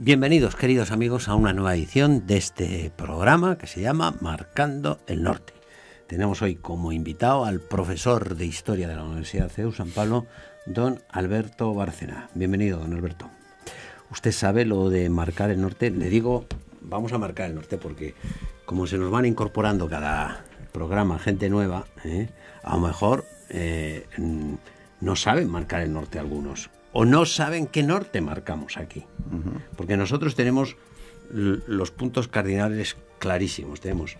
Bienvenidos, queridos amigos, a una nueva edición de este programa que se llama Marcando el Norte. Tenemos hoy como invitado al profesor de Historia de la Universidad CEU San Pablo, don Alberto Bárcena. Bienvenido, don Alberto. Usted sabe lo de marcar el norte. Le digo, vamos a marcar el norte porque como se nos van incorporando cada programa gente nueva, a lo mejor no saben marcar el norte algunos. O no saben qué norte marcamos aquí. Porque nosotros tenemos los puntos cardinales clarísimos. Tenemos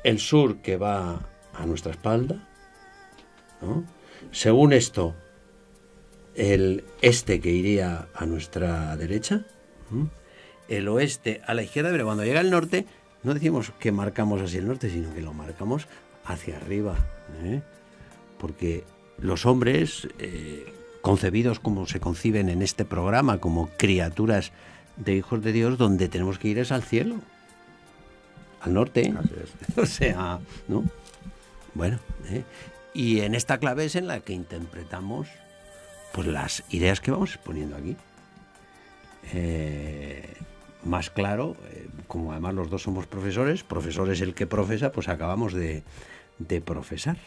el sur que va a nuestra espalda, ¿no? Según esto, el este que iría a nuestra derecha, el oeste a la izquierda, pero cuando llega el norte, no decimos que marcamos hacia el norte, sino que lo marcamos hacia arriba. Porque los hombres... concebidos como se conciben en este programa, como criaturas de hijos de Dios, donde tenemos que ir es al cielo, al norte. Así es. O sea, ¿no? Bueno, y en esta clave es en la que interpretamos pues las ideas que vamos exponiendo aquí. Más claro, como además los dos somos profesores, profesor es el que profesa, pues acabamos de profesar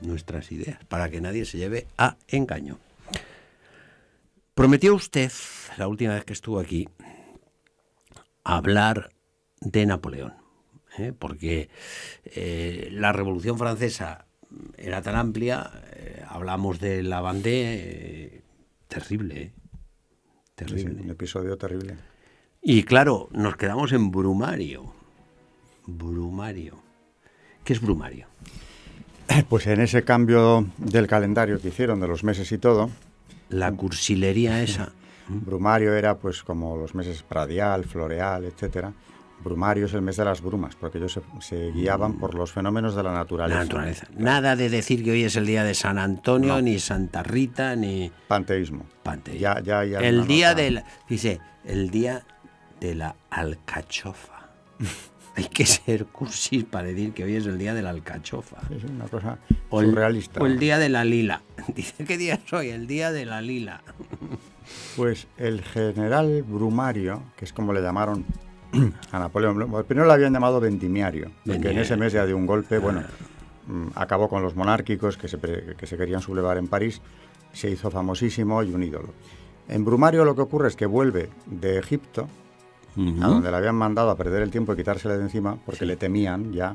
nuestras ideas, para que nadie se lleve a engaño. Prometió usted, la última vez que estuvo aquí, hablar de Napoleón, porque la Revolución Francesa era tan amplia, hablamos de la Vendée, terrible. Sí, un episodio terrible. Y claro, nos quedamos en Brumario. Brumario. ¿Qué es Brumario? Pues en ese cambio del calendario que hicieron, de los meses y todo... La cursilería esa. Brumario era pues como los meses Pradial, Floreal, etcétera. Brumario es el mes de las brumas, porque ellos se guiaban por los fenómenos de la naturaleza. La naturaleza. Claro. Nada de decir que hoy es el día de San Antonio, no. Ni Santa Rita, ni... Panteísmo. Ya el día del... Dice, el día de la alcachofa. Hay que ser cursis para decir que hoy es el día de la alcachofa. Es una cosa surrealista. O el día de la lila. Dice, ¿qué día es hoy? El día de la lila. Pues el general Brumario, que es como le llamaron a Napoleón, primero le habían llamado Vendimiario, porque en ese mes ya dio un golpe, acabó con los monárquicos que se querían sublevar en París, se hizo famosísimo y un ídolo. En Brumario lo que ocurre es que vuelve de Egipto, a donde le habían mandado a perder el tiempo y quitársele de encima, porque le temían ya,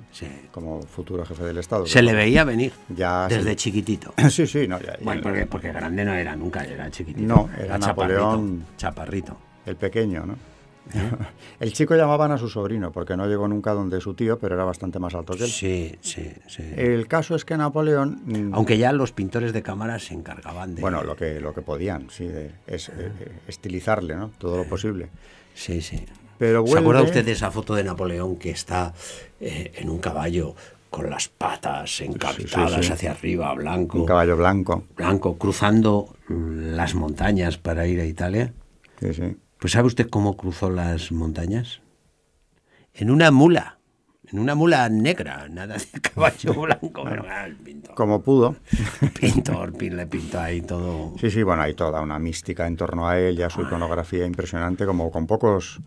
como futuro jefe del Estado. Se le veía venir, ya desde chiquitito. Sí, no, ya. Bueno, porque grande no era nunca, era chiquitito. No, era Napoleón. Chaparrito. El pequeño, ¿no? El chico llamaban a su sobrino, porque no llegó nunca donde su tío, pero era bastante más alto que él. Sí. El caso es que Napoleón... Aunque ya los pintores de cámara se encargaban de... Bueno, lo que podían, sí, estilizarle, ¿no? Todo lo posible. Sí. Pero vuelve... ¿Se acuerda usted de esa foto de Napoleón que está en un caballo con las patas encapitadas hacia arriba, blanco? Un caballo blanco. Blanco, cruzando las montañas para ir a Italia. Sí. Pues ¿sabe usted cómo cruzó las montañas? En una mula negra, nada de caballo blanco. Pero el pintor. Como pudo. Le pintó ahí todo. Sí, bueno, hay toda una mística en torno a él, ya su iconografía impresionante, como con pocos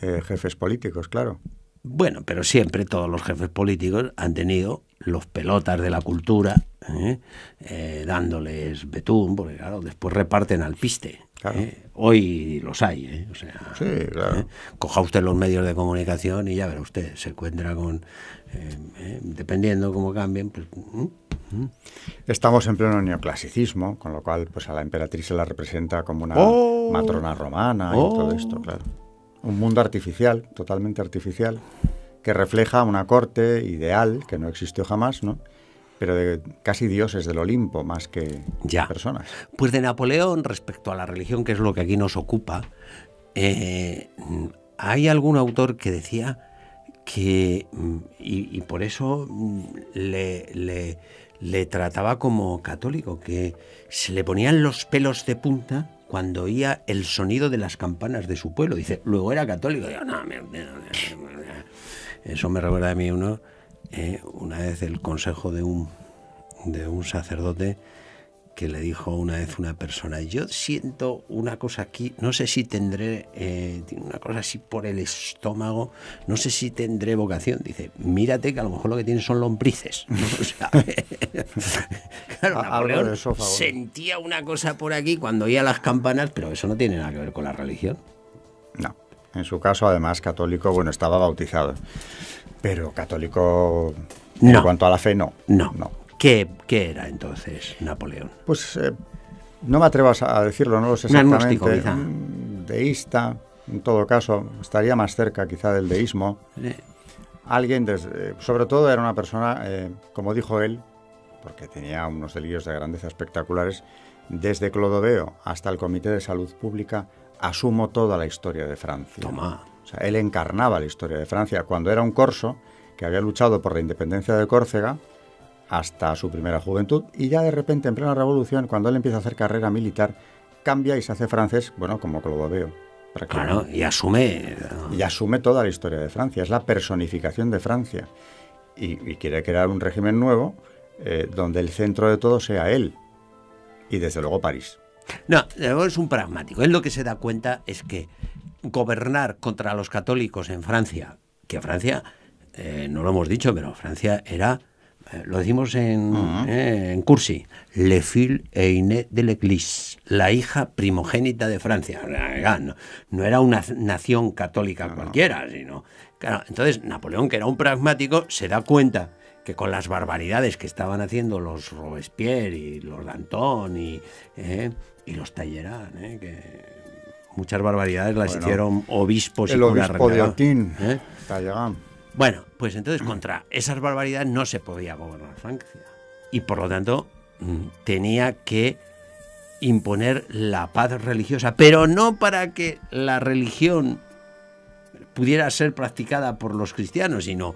jefes políticos, claro. Bueno, pero siempre todos los jefes políticos han tenido los pelotas de la cultura, dándoles betún, porque claro, después reparten alpiste. Claro. Hoy los hay, o sea, sí, claro. Coja usted los medios de comunicación y ya verá usted, se encuentra con, dependiendo cómo cambien, pues... Estamos en pleno neoclasicismo, con lo cual pues a la emperatriz se la representa como una matrona romana y todo esto, claro. Un mundo artificial, totalmente artificial, que refleja una corte ideal que no existió jamás, ¿no? Pero de casi dioses del Olimpo más que personas. Pues de Napoleón, respecto a la religión, que es lo que aquí nos ocupa, hay algún autor que decía que, y por eso le trataba como católico, que se le ponían los pelos de punta cuando oía el sonido de las campanas de su pueblo. Dice, luego era católico. Digo, no, eso me recuerda a mí una vez el consejo de un sacerdote que le dijo una vez una persona: yo siento una cosa aquí, no sé si tendré una cosa así por el estómago, no sé si tendré vocación. Dice: mírate que a lo mejor lo que tienes son lombrices, ¿no? O sea, claro, Napoleón sentía una cosa por aquí cuando oía las campanas, pero eso no tiene nada que ver con la religión. No, en su caso, además, católico, bueno, estaba bautizado, pero católico en cuanto a la fe, no. ¿Qué era entonces Napoleón? Pues no me atrevo a decirlo, no lo sé exactamente. Un agnóstico, quizá. Deísta, en todo caso, estaría más cerca quizá del deísmo. Alguien, sobre todo era una persona, como dijo él, porque tenía unos delirios de grandeza espectaculares, desde Clodoveo hasta el Comité de Salud Pública, asumo toda la historia de Francia. Toma. O sea, él encarnaba la historia de Francia. Cuando era un corso que había luchado por la independencia de Córcega, hasta su primera juventud, y ya de repente en plena revolución, cuando él empieza a hacer carrera militar, cambia y se hace francés, bueno, como Clodoveo. Claro, y asume toda la historia de Francia, es la personificación de Francia, y quiere crear un régimen nuevo donde el centro de todo sea él, y desde luego París. No, es un pragmático. Él lo que se da cuenta es que gobernar contra los católicos en Francia, que Francia, no lo hemos dicho, pero Francia era... lo decimos en Cursi, le fille aîné de l'Église, la hija primogénita de Francia. No era una nación católica cualquiera, sino... Claro, entonces Napoleón, que era un pragmático, se da cuenta que con las barbaridades que estaban haciendo los Robespierre y los Danton y los Talleyrand, que muchas barbaridades las hicieron obispos y curas renegados. El obispo de Talleyrand. Bueno, pues entonces contra esas barbaridades no se podía gobernar Francia. Y por lo tanto tenía que imponer la paz religiosa, pero no para que la religión pudiera ser practicada por los cristianos, sino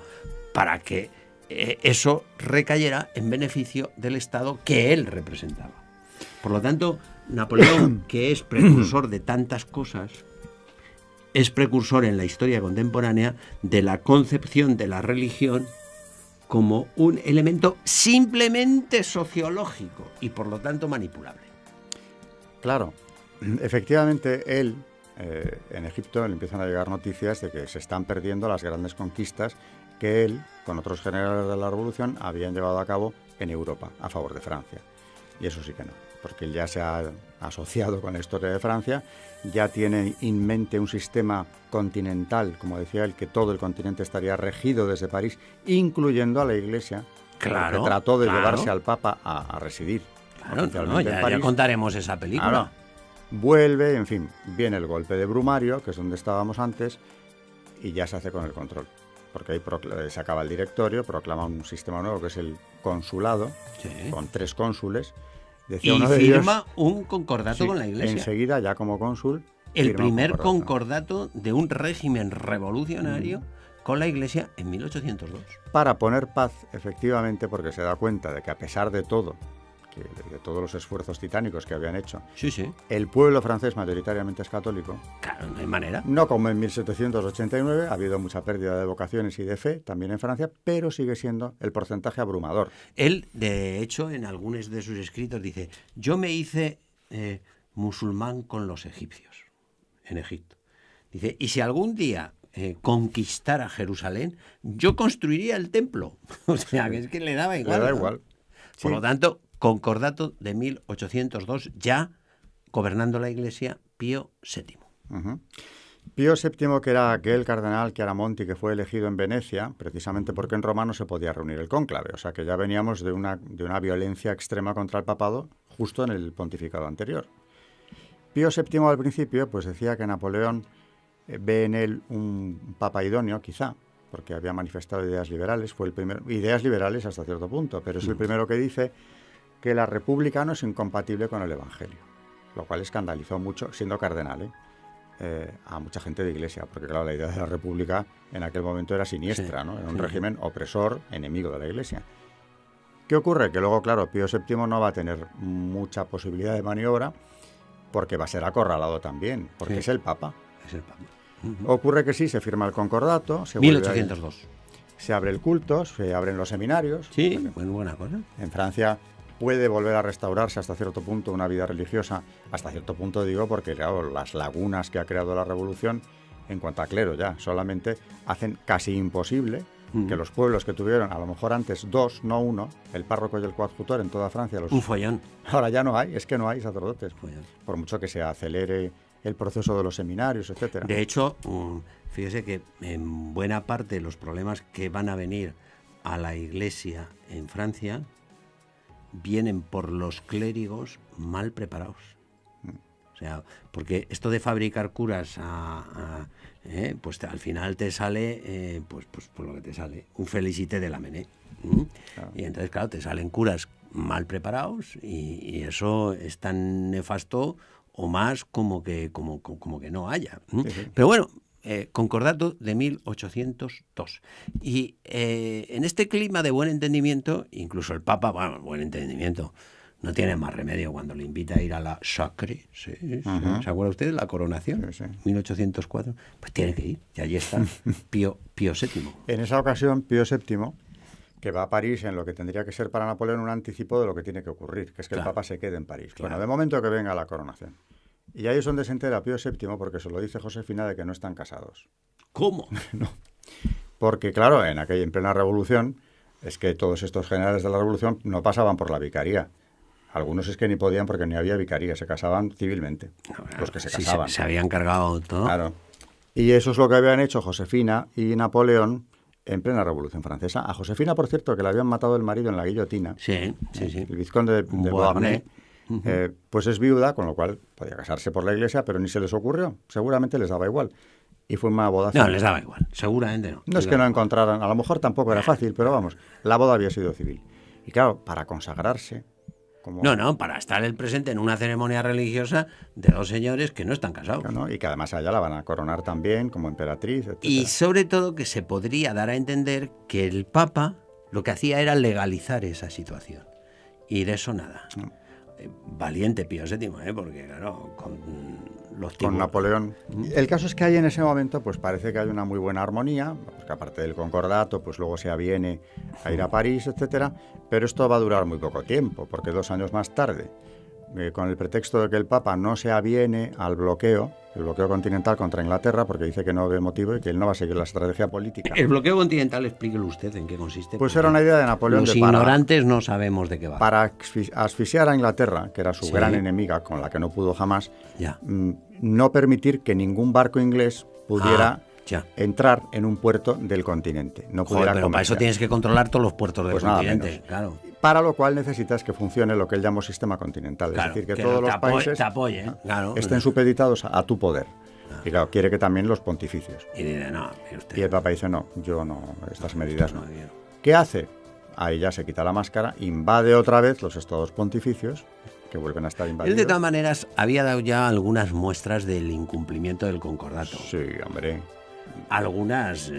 para que eso recayera en beneficio del Estado que él representaba. Por lo tanto, Napoleón, que es precursor de tantas cosas, es precursor en la historia contemporánea de la concepción de la religión como un elemento simplemente sociológico y por lo tanto manipulable. Claro, efectivamente él, en Egipto le empiezan a llegar noticias de que se están perdiendo las grandes conquistas que él, con otros generales de la revolución, habían llevado a cabo en Europa a favor de Francia. Y eso sí que no, porque él ya se ha asociado con la historia de Francia, ya tiene en mente un sistema continental, como decía él, que todo el continente estaría regido desde París, incluyendo a la Iglesia, que trató de llevarse al Papa a residir. Claro, ya contaremos esa película. Claro, vuelve, en fin, viene el golpe de Brumario, que es donde estábamos antes, y ya se hace con el control. Porque ahí se acaba el directorio, proclama un sistema nuevo que es el consulado, con 3 cónsules. Decía y uno de firma ellos, un concordato con la Iglesia. Enseguida, ya como cónsul, el primer concordato de un régimen revolucionario con la Iglesia en 1802. Para poner paz, efectivamente, porque se da cuenta de que a pesar de todo, de todos los esfuerzos titánicos que habían hecho, el pueblo francés mayoritariamente es católico. Claro, no hay manera. No como en 1789, ha habido mucha pérdida de vocaciones y de fe, también en Francia, pero sigue siendo el porcentaje abrumador. Él, de hecho, en algunos de sus escritos dice: yo me hice musulmán con los egipcios, en Egipto. Dice, y si algún día conquistara Jerusalén, yo construiría el templo. O sea, que es que le daba igual. Le da igual. Por lo tanto, concordato de 1802, ya gobernando la Iglesia, Pío VII. Pío VII, que era aquel cardenal Chiaramonti que fue elegido en Venecia, precisamente porque en Roma no se podía reunir el cónclave. O sea que ya veníamos de una violencia extrema contra el papado justo en el pontificado anterior. Pío VII al principio pues decía que Napoleón ve en él un papa idóneo, quizá, porque había manifestado ideas liberales, fue el primero, ideas liberales hasta cierto punto, pero es el primero que dice que la república no es incompatible con el evangelio, lo cual escandalizó mucho, siendo cardenal, a mucha gente de iglesia, porque claro, la idea de la república en aquel momento era siniestra, ¿no? Era un régimen opresor, enemigo de la iglesia. ¿Qué ocurre? Que luego, claro, Pío VII no va a tener mucha posibilidad de maniobra, porque va a ser acorralado también, porque es el Papa. Es el Papa. Ocurre que sí, se firma el concordato. 1802. Se abre el culto, se abren los seminarios. Sí, muy buena cosa. En Francia puede volver a restaurarse hasta cierto punto una vida religiosa, hasta cierto punto digo porque claro, las lagunas que ha creado la revolución en cuanto a clero ya solamente hacen casi imposible que los pueblos que tuvieron a lo mejor antes 2, no 1, el párroco y el coadjutor en toda Francia, un follón. Ahora ya no hay, es que no hay sacerdotes, por mucho que se acelere el proceso de los seminarios, etcétera. De hecho, fíjese que en buena parte los problemas que van a venir a la Iglesia en Francia vienen por los clérigos mal preparados. O sea, porque esto de fabricar curas pues al final te sale pues lo que te sale, un Felicité de la Mené. Claro. Y entonces, claro, te salen curas mal preparados y eso es tan nefasto o más como que no haya. Sí. Pero bueno, concordato de 1802. Y en este clima de buen entendimiento, incluso el Papa, bueno, buen entendimiento, no tiene más remedio cuando le invita a ir a la Sacré, ¿sí? ¿Se acuerda usted de la coronación? Sí. 1804. Pues tiene que ir, y allí está Pío VII. En esa ocasión, Pío VII, que va a París en lo que tendría que ser para Napoleón un anticipo de lo que tiene que ocurrir, que es que el Papa se quede en París. Claro. Bueno, de momento que venga la coronación. Y ahí es donde se entera Pío VII, porque se lo dice Josefina, de que no están casados. ¿Cómo? No. Porque, claro, en plena revolución, es que todos estos generales de la revolución no pasaban por la vicaría. Algunos es que ni podían porque ni había vicaría, se casaban civilmente, los que se casaban. Se habían cargado todo. Claro. Y eso es lo que habían hecho Josefina y Napoleón en plena Revolución Francesa. A Josefina, por cierto, que le habían matado el marido en la guillotina. Sí. El vizconde de Beauharnais. Pues es viuda, con lo cual podía casarse por la iglesia, pero ni se les ocurrió. Seguramente les daba igual. Y fue una boda civil. No, les daba igual. Seguramente no. No es que no encontraran, a lo mejor tampoco era fácil, pero vamos, la boda había sido civil. Y claro, para consagrarse... para estar el presente en una ceremonia religiosa de dos señores que no están casados. ¿No? Y que además a ella la van a coronar también como emperatriz, etc. Y sobre todo que se podría dar a entender que el Papa lo que hacía era legalizar esa situación. Y de eso nada. Valiente Pío VII, porque claro, con Napoleón. El caso es que ahí en ese momento pues parece que hay una muy buena armonía, porque aparte del concordato, pues luego se aviene a ir a París, etcétera, pero esto va a durar muy poco tiempo, porque 2 años más tarde, con el pretexto de que el Papa no se aviene al bloqueo, el bloqueo continental contra Inglaterra, porque dice que no ve motivo y que él no va a seguir la estrategia política. El bloqueo continental, explíquelo usted en qué consiste. Pues era una idea de Napoleón. Los ignorantes no sabemos de qué va. Para asfixiar a Inglaterra, que era su gran enemiga, con la que no pudo jamás, no permitir que ningún barco inglés pudiera entrar en un puerto del continente. No pudiera pero para eso tienes que controlar todos los puertos del continente. Claro. Para lo cual necesitas que funcione lo que él llama sistema continental. Claro, es decir, que todos los países estén supeditados a tu poder. Y claro, quiere que también los pontificios. Y dice, no, y el Papa dice, no, yo no, estas medidas no. ¿Qué hace? Ahí ya se quita la máscara, invade otra vez los estados pontificios, que vuelven a estar invadidos. Él, de todas maneras, había dado ya algunas muestras del incumplimiento del concordato. Sí, hombre. Algunas...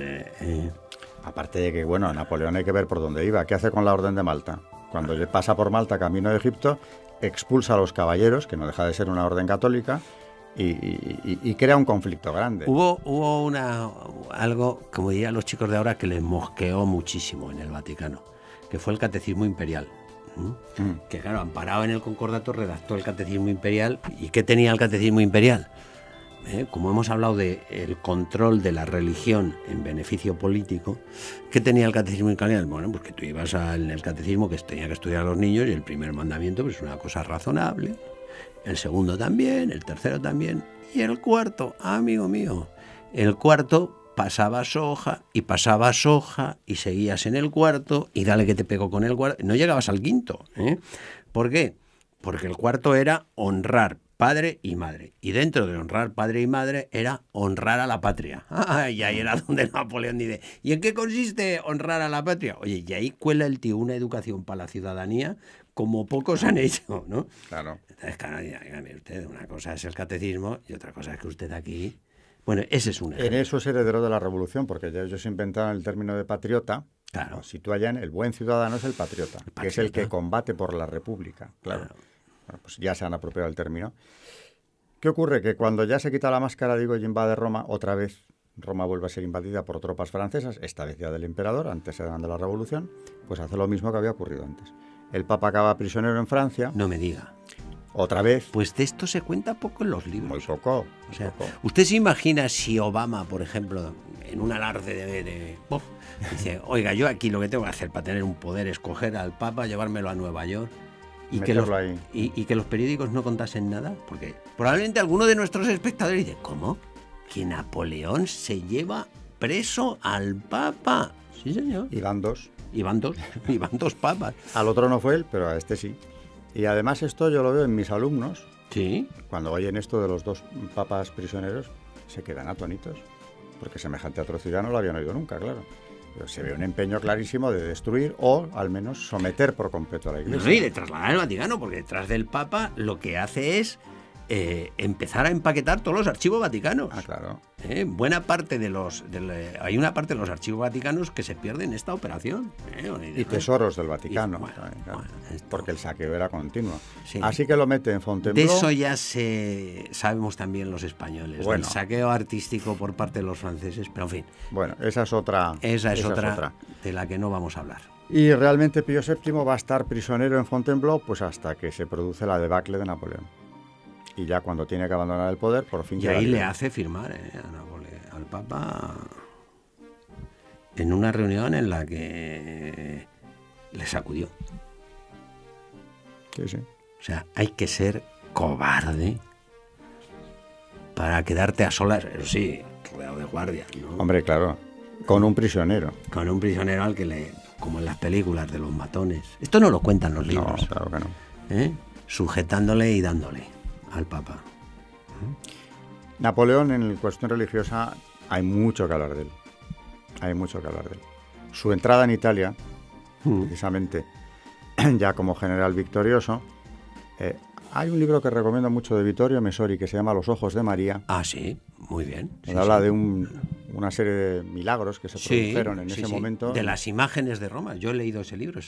Aparte de que, bueno, a Napoleón hay que ver por dónde iba. ¿Qué hace con la Orden de Malta? Cuando pasa por Malta, camino de Egipto, expulsa a los caballeros, que no deja de ser una orden católica, y crea un conflicto grande. Hubo algo, como dirían los chicos de ahora, que les mosqueó muchísimo en el Vaticano, que fue el Catecismo Imperial. Que claro, amparado en el concordato, redactó el Catecismo Imperial. ¿Y qué tenía el Catecismo Imperial? Como hemos hablado del control de la religión en beneficio político, ¿qué tenía el catecismo imperial? Bueno, pues que tú ibas en el catecismo que tenía que estudiar a los niños, y el primer mandamiento pues es una cosa razonable, el segundo también, el tercero también, y el cuarto, amigo mío, el cuarto pasabas hoja y seguías en el cuarto y dale que te pegó con el cuarto, no llegabas al quinto. ¿Por qué? Porque el cuarto era honrar padre y madre. Y dentro de honrar padre y madre era honrar a la patria. Y ahí era donde Napoleón dice, ¿y en qué consiste honrar a la patria? Oye, y ahí cuela el tío una educación para la ciudadanía como pocos han hecho, ¿no? Claro. Entonces, claro, dígame usted, una cosa es el catecismo y otra cosa es que usted aquí... Bueno, ese es un ejemplo. En eso es heredero de la revolución, porque ya ellos inventaron el término de patriota. Claro. No, si tú allá en el buen ciudadano es el patriota, que es el que combate por la república. Claro. Bueno, pues ya se han apropiado el término. ¿Qué ocurre? Que cuando ya se quita la máscara, digo, y invade Roma, otra vez Roma vuelve a ser invadida por tropas francesas, esta vez ya del emperador, antes eran de la revolución, pues hace lo mismo que había ocurrido antes. el Papa acaba prisionero en Francia, No me diga. otra vez, Pues de esto se cuenta poco en los libros. muy poco. O sea, poco. ¿usted se imagina si Obama, por ejemplo, en un alarde ¡puf! Dice, oiga, yo aquí lo que tengo que hacer para tener un poder es coger al Papa, llevármelo a Nueva York y Meterlo ahí. y que los periódicos no contasen nada? Porque probablemente alguno de nuestros espectadores dice, ¿cómo? ¿Que Napoleón se lleva preso al Papa? Sí, señor. Y van dos. Y van dos papas. Al otro no fue él, pero a este sí. Y además esto yo lo veo en mis alumnos, Sí. cuando oyen esto de los dos papas prisioneros, se quedan atónitos, porque semejante atrocidad no lo habían oído nunca, claro. Pero se ve un empeño clarísimo de destruir o al menos someter por completo a la Iglesia. No, y de trasladar el Vaticano, porque detrás del Papa lo que hace es empezar a empaquetar todos los archivos vaticanos. Ah, claro. Buena parte hay una parte de los archivos vaticanos que se pierden en esta operación. Y tesoros del Vaticano, bueno, también, claro, esto- porque el saqueo era continuo. Sí. Así que lo mete en De Fontainebleau. eso ya sabemos también los españoles, Bueno. del saqueo artístico por parte de los franceses, pero en fin, Bueno, esa es otra. esa es otra de la que no vamos a hablar. Y realmente Pío VII va a estar prisionero en Fontainebleau pues hasta que se produce la debacle de Napoleón. Y ya cuando tiene que abandonar el poder, por fin Y queda ahí le libre. hace firmar al Papa en una reunión en la que le sacudió. Sí, sí. O sea, hay que ser cobarde para quedarte a solas, pero sí, rodeado de guardias, ¿no? Hombre, claro, con un prisionero. Con un prisionero al que como en las películas de los matones. Esto no lo cuentan los No, libros. claro que no. Sujetándole y dándole al Papa. Napoleón, en cuestión religiosa, hay mucho que hablar de él. Hay mucho que hablar de él. Su entrada en Italia, precisamente, ya como general victorioso, hay un libro que recomiendo mucho de Vittorio Messori que se llama Los ojos de María. Ah, sí, muy bien. Sí, Donde habla sí. de una serie de milagros que se produjeron en ese momento. De las imágenes de Roma. Yo he leído ese libro.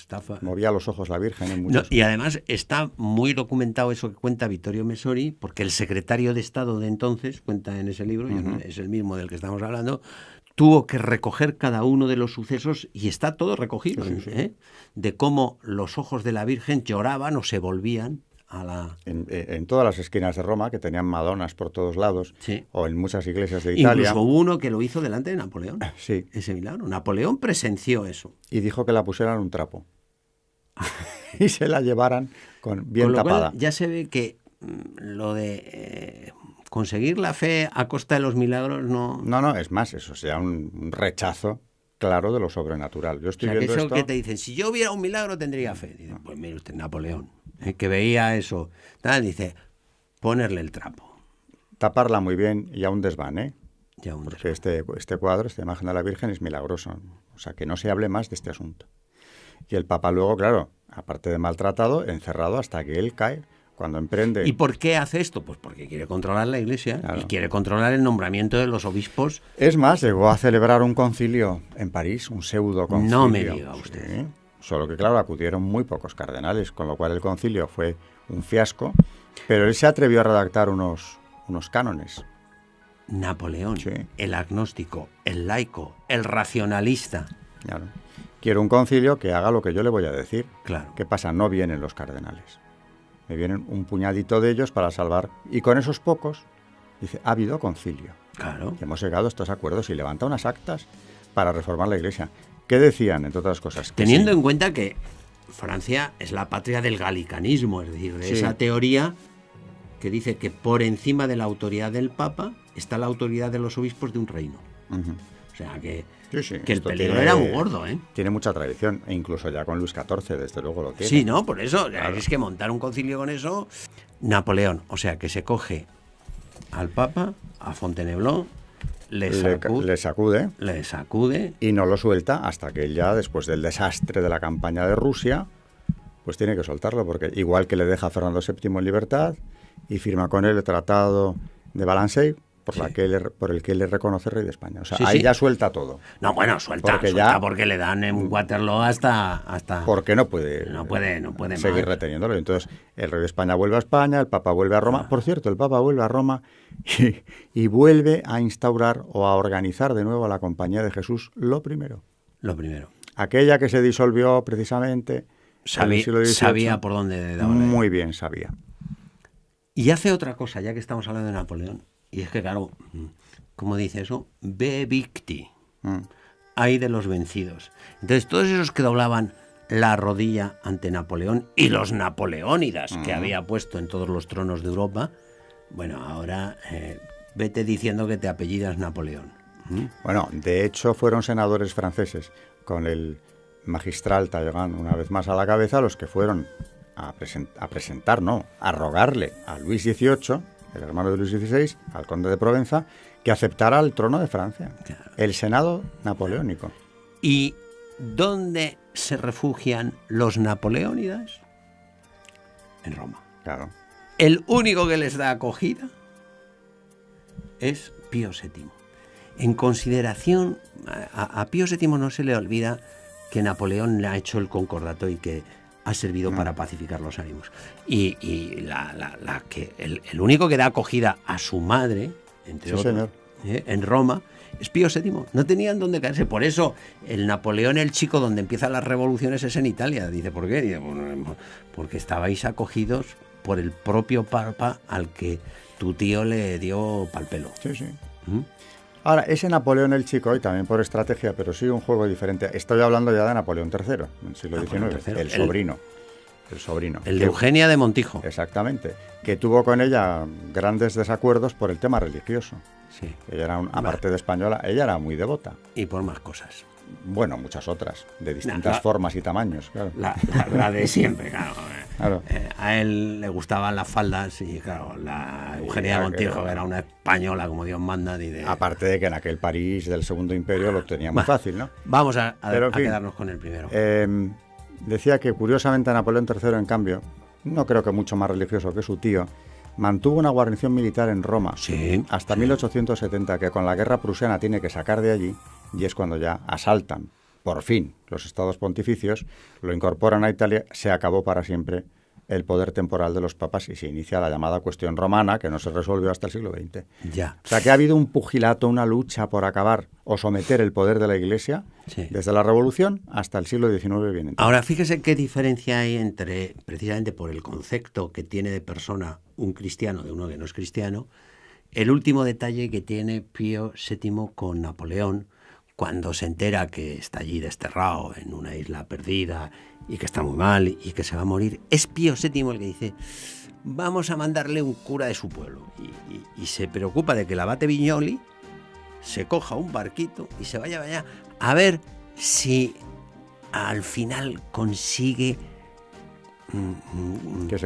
Movía los ojos la Virgen en No, muchos. y además está muy documentado eso que cuenta Vittorio Messori, porque el secretario de Estado de entonces, cuenta en ese libro, es el mismo del que estamos hablando, tuvo que recoger cada uno de los sucesos y está todo recogido, de cómo los ojos de la Virgen lloraban o se volvían a la... En todas las esquinas de Roma, que tenían madonas por todos lados, Sí. o en muchas iglesias de Italia. Incluso hubo uno que lo hizo delante de Napoleón. Sí. Ese milagro. Napoleón presenció eso. Y dijo que la pusieran un trapo. Y se la llevaran bien Con lo cual, tapada. ya se ve que lo de conseguir la fe a costa de los milagros no... No, es más, eso sea un rechazo claro de lo sobrenatural. Yo O estoy sea, que viendo eso esto. que te dicen, si yo hubiera un milagro tendría fe. Dice, pues mire usted, Napoleón, que veía eso, tal, dice, ponerle el trapo. Taparla muy bien y a un desván, ¿eh? Ya un Porque este cuadro, esta imagen de la Virgen es milagroso. O sea, que no se hable más de este asunto. Y el Papa luego, claro, aparte de maltratado, encerrado hasta que él cae, cuando emprende... ¿Y por qué hace esto? Pues porque quiere controlar la Iglesia Claro. y quiere controlar el nombramiento de los obispos. Es más, llegó a celebrar un concilio en París, un pseudo concilio. No me diga usted. Sí. Solo que, claro, acudieron muy pocos cardenales, con lo cual el concilio fue un fiasco, pero él se atrevió a redactar unos cánones. Napoleón, Sí. el agnóstico, el laico, el racionalista. Claro. Quiero un concilio que haga lo que yo le voy a decir. Claro. ¿Qué pasa? No vienen los cardenales. Me vienen un puñadito de ellos para salvar. Y con esos pocos, dice, ha habido concilio. Claro. Y hemos llegado a estos acuerdos y levanta unas actas para reformar la Iglesia. ¿Qué decían, entre otras cosas? Que Teniendo sí. en cuenta que Francia es la patria del galicanismo, es decir, de Sí. esa teoría que dice que por encima de la autoridad del Papa está la autoridad de los obispos de un reino. Ujú. O sea, que Sí, el esto peligro tiene- era muy gordo, ¿eh? Tiene mucha tradición, e incluso ya con Luis XIV, desde luego lo tiene. Sí, ¿no? Por eso, Claro. es que montar un concilio con eso... Napoleón, o sea, que se coge al Papa, a Fontainebleau, le sacude sacude, y no lo suelta hasta que él ya, después del desastre de la campaña de Rusia, pues tiene que soltarlo, porque igual que le deja a Fernando VII en libertad y firma con él el Tratado de Balancey, por el que él le reconoce rey de España. O sea, Sí, ahí sí. ya suelta todo. No, bueno, suelta porque le dan en Waterloo hasta Porque no puede, no puede seguir más. reteniéndolo. Entonces, el rey de España vuelve a España, el Papa vuelve a Roma. Por cierto, el Papa vuelve a Roma y vuelve a instaurar o a organizar de nuevo a la Compañía de Jesús lo primero. Lo primero. Aquella que se disolvió precisamente Sabía por dónde daba. Muy bien sabía. Y hace otra cosa, ya que estamos hablando de Napoleón, y es que, claro, ¿cómo dice eso? Ve victi. Ay de los vencidos. Entonces, todos esos que doblaban la rodilla ante Napoleón y los napoleónidas que había puesto en todos los tronos de Europa, bueno, ahora vete diciendo que te apellidas Napoleón. Bueno, de hecho fueron senadores franceses con el magistral Talleyrand una vez más a la cabeza los que fueron a rogarle a Luis XVIII, el hermano de Luis XVI, al conde de Provenza, que aceptara el trono de Francia, claro. El Senado napoleónico. ¿Y dónde se refugian los napoleónidas? En Roma. Claro. El único que les da acogida es Pío VII. En consideración, a Pío VII no se le olvida que Napoleón le ha hecho el concordato y que ha servido para pacificar los ánimos. Y el único que da acogida a su madre, entre otros, en Roma, es Pío VII. No tenían dónde caerse. Por eso el Napoleón el Chico, donde empiezan las revoluciones, es en Italia. Dice, ¿por qué? Dice, bueno, porque estabais acogidos por el propio Papa al que tu tío le dio pal pelo. Sí, sí. Ahora, ese Napoleón el Chico, y también por estrategia, pero sí un juego diferente. Estoy hablando ya de Napoleón III, en el siglo XIX, el sobrino. El sobrino. El de Eugenia de Montijo. Exactamente. Que tuvo con ella grandes desacuerdos por el tema religioso. Sí. Ella era, aparte de española, ella era muy devota. Y por más cosas. Bueno, muchas otras, de distintas formas y tamaños, claro. La de siempre, claro. Claro. A él le gustaban las faldas y, claro, la Eugenia de Montijo era una española, como Dios manda. Aparte de que en aquel París del Segundo Imperio lo tenía muy fácil, ¿no? Vamos a quedarnos con el primero. Decía que, curiosamente, Napoleón III, en cambio, no creo que mucho más religioso que su tío, mantuvo una guarnición militar en Roma hasta 1870, que con la guerra prusiana tiene que sacar de allí, y es cuando ya asaltan, por fin, los estados pontificios, lo incorporan a Italia, se acabó para siempre el poder temporal de los papas y se inicia la llamada cuestión romana, que no se resolvió hasta el siglo XX. Ya. O sea, que ha habido un pugilato, una lucha por acabar o someter el poder de la Iglesia desde la Revolución hasta el siglo XIX bien entrado. Ahora, fíjese qué diferencia hay entre, precisamente por el concepto que tiene de persona un cristiano de uno que no es cristiano, el último detalle que tiene Pío VII con Napoleón, cuando se entera que está allí desterrado en una isla perdida y que está muy mal y que se va a morir, es Pío VII el que dice, vamos a mandarle un cura de su pueblo. Y se preocupa de que el abate Viñoli se coja un barquito y se vaya allá a ver si al final consigue que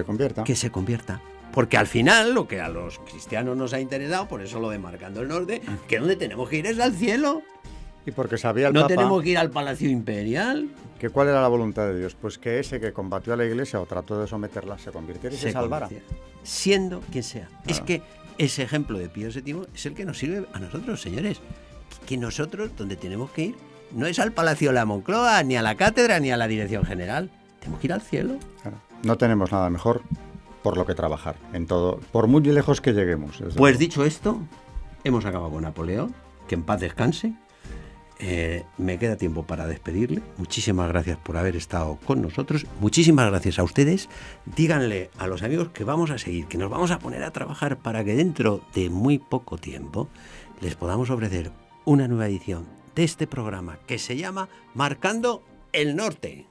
se convierta. Porque al final lo que a los cristianos nos ha interesado, por eso lo de Marcando el Norte, que donde tenemos que ir es al cielo. Y porque sabía el Papa... No tenemos que ir al Palacio Imperial. ¿Que cuál era la voluntad de Dios? Pues que ese que combatió a la Iglesia o trató de someterla se convirtiera y se salvara. Siendo quien sea. Claro. Es que ese ejemplo de Pío VII es el que nos sirve a nosotros, señores. Que nosotros, donde tenemos que ir, no es al Palacio de la Moncloa, ni a la Cátedra, ni a la Dirección General. Tenemos que ir al cielo. Claro. No tenemos nada mejor por lo que trabajar en todo, por muy lejos que lleguemos. Pues dicho esto, hemos acabado con Napoleón. Que en paz descanse. Me queda tiempo para despedirle. Muchísimas gracias por haber estado con nosotros. Muchísimas gracias a ustedes. Díganle a los amigos que vamos a seguir, que nos vamos a poner a trabajar para que dentro de muy poco tiempo les podamos ofrecer una nueva edición de este programa que se llama Marcando el Norte.